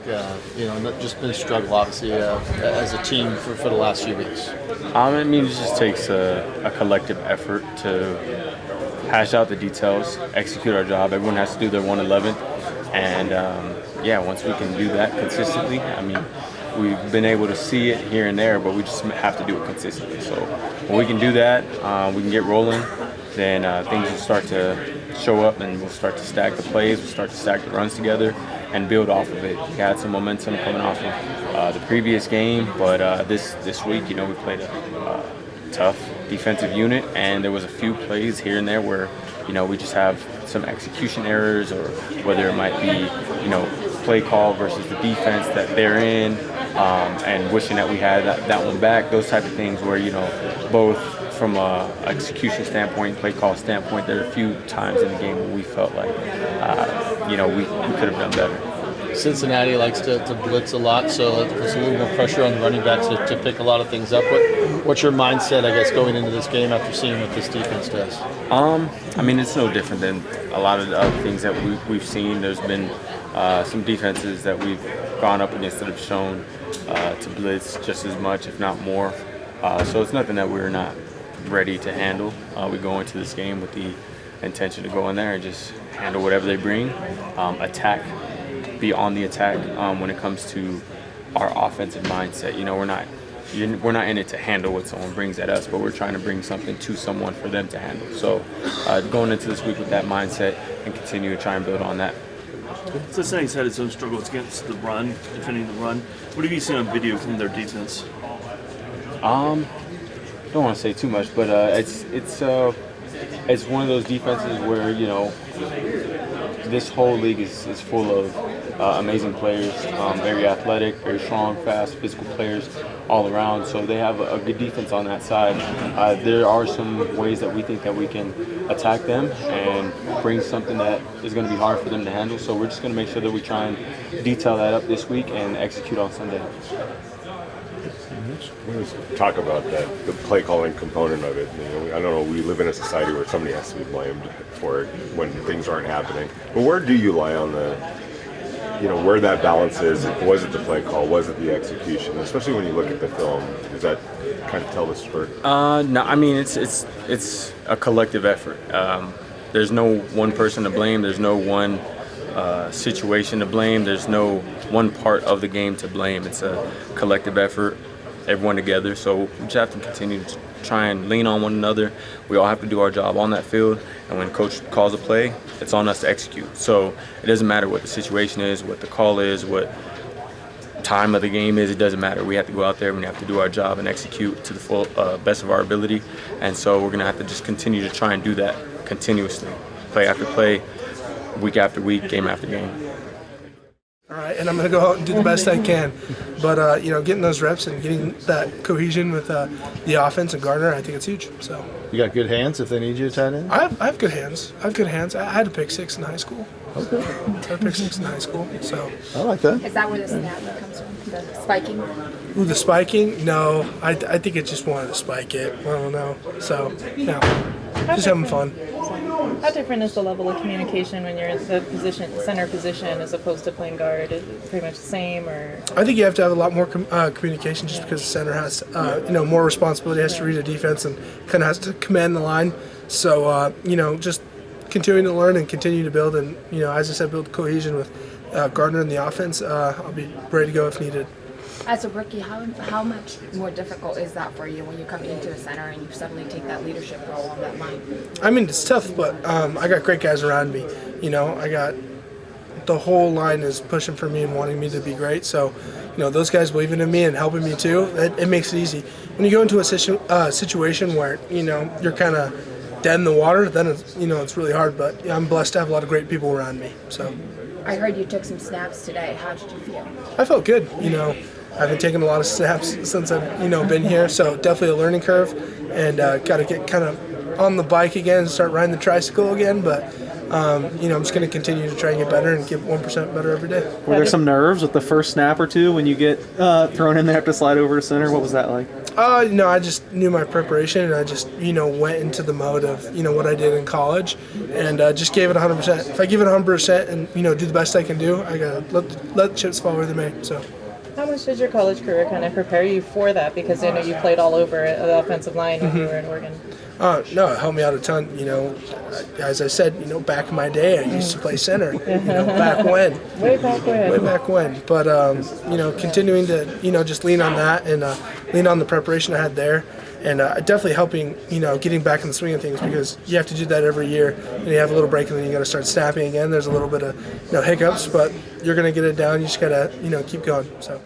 not just been a struggle, obviously, as a team for the last few weeks? I mean, it just takes a collective effort to hash out the details, execute our job. Everyone has to do their 111th. And, once we can do that consistently, I mean, we've been able to see it here and there, but we just have to do it consistently. So when we can do that, we can get rolling, then things will start to show up and we'll start to stack the plays, we'll start to stack the runs together and build off of it. We had some momentum coming off of the previous game, but this week, we played a tough defensive unit, and there was a few plays here and there where, we just have some execution errors, or whether it might be, play call versus the defense that they're in, and wishing that we had that one back, those type of things where, both from a execution standpoint, play call standpoint, there are a few times in the game where we felt like, we could have done better. Cincinnati likes to blitz a lot, so it puts a little more pressure on the running backs to pick a lot of things up. What's your mindset, I guess, going into this game after seeing what this defense does? I mean, it's no different than a lot of the other things that we've seen. There's been some defenses that we've gone up against that have shown to blitz just as much, if not more. So it's nothing that we're not ready to handle. We go into this game with the intention to go in there and just handle whatever they bring, attack, be on the attack when it comes to our offensive mindset. We're not in it to handle what someone brings at us, but we're trying to bring something to someone for them to handle. So going into this week with that mindset and continue to try and build on that. Cincinnati's had its own struggles against the run, defending the run. What have you seen on video from their defense? Don't want to say too much, but it's one of those defenses where this whole league is full of amazing players, very athletic, very strong, fast, physical players all around. So they have a good defense on that side. There are some ways that we think that we can attack them and bring something that is going to be hard for them to handle. So we're just going to make sure that we try and detail that up this week and execute on Sunday. Let's talk about the play calling component of it. I don't know, we live in a society where somebody has to be blamed for it when things aren't happening. But where do you lie on where that balance is? Was it the play call? Was it the execution? Especially when you look at the film, does that kind of tell the story? No, I mean it's a collective effort. There's no one person to blame. There's no one situation to blame. There's no one part of the game to blame. It's a collective effort, everyone together. So we just have to continue to try and lean on one another. We all have to do our job on that field, and when coach calls a play, it's on us to execute. So it doesn't matter what the situation is, what the call is, what time of the game is, it doesn't matter. We have to go out there and we have to do our job and execute to the full best of our ability. And so we're going to have to just continue to try and do that continuously, play after play, week after week, game after game. All right, and I'm going to go out and do the best I can. But, getting those reps and getting that cohesion with the offense and Gardner, I think it's huge. So You got good hands if they need you to tight end? I have good hands. I had to pick 6 in high school. Okay. I had to pick 6 in high school, so. I like that. Is that where the snap comes from, the spiking? Ooh, the spiking? No, I think it just wanted to spike it. I don't know. So, no, just having fun. How different is the level of communication when you're in the center position as opposed to playing guard? Is it pretty much the same, or? I think you have to have a lot more communication just because the center has, more responsibility, has to read a defense and kind of has to command the line. So, just continuing to learn and continue to build and, as I said, build cohesion with Gardner in the offense. I'll be ready to go if needed. As a rookie, how much more difficult is that for you when you come into the center and you suddenly take that leadership role on that line? I mean, it's tough, but I got great guys around me. I got the whole line is pushing for me and wanting me to be great. So, those guys believing in me and helping me too, it makes it easy. When you go into a situation where, you're kind of dead in the water, then it's really hard. But I'm blessed to have a lot of great people around me. So, I heard you took some snaps today. How did you feel? I felt good. I've been taking a lot of snaps since I've been here, so definitely a learning curve, and got to get kind of on the bike again and start riding the tricycle again. But I'm just going to continue to try and get better and get 1% better every day. Were there some nerves with the first snap or two when you get thrown in there, have to slide over to center? What was that like? No, I just knew my preparation, and I just, went into the mode of, what I did in college, and just gave it 100%. If I give it 100% and, do the best I can do, I gotta let the chips fall where they may. So. How much did your college career kind of prepare you for that? Because I know you played all over the offensive line when you were in Oregon. No, it helped me out a ton. As I said, back in my day, I used to play center. Back when. Way back when. Way back when. But continuing to just lean on that and lean on the preparation I had there, and definitely helping getting back in the swing of things, because you have to do that every year, and you have a little break and then you got to start snapping again. There's a little bit of hiccups, but you're gonna get it down. You just gotta keep going. So.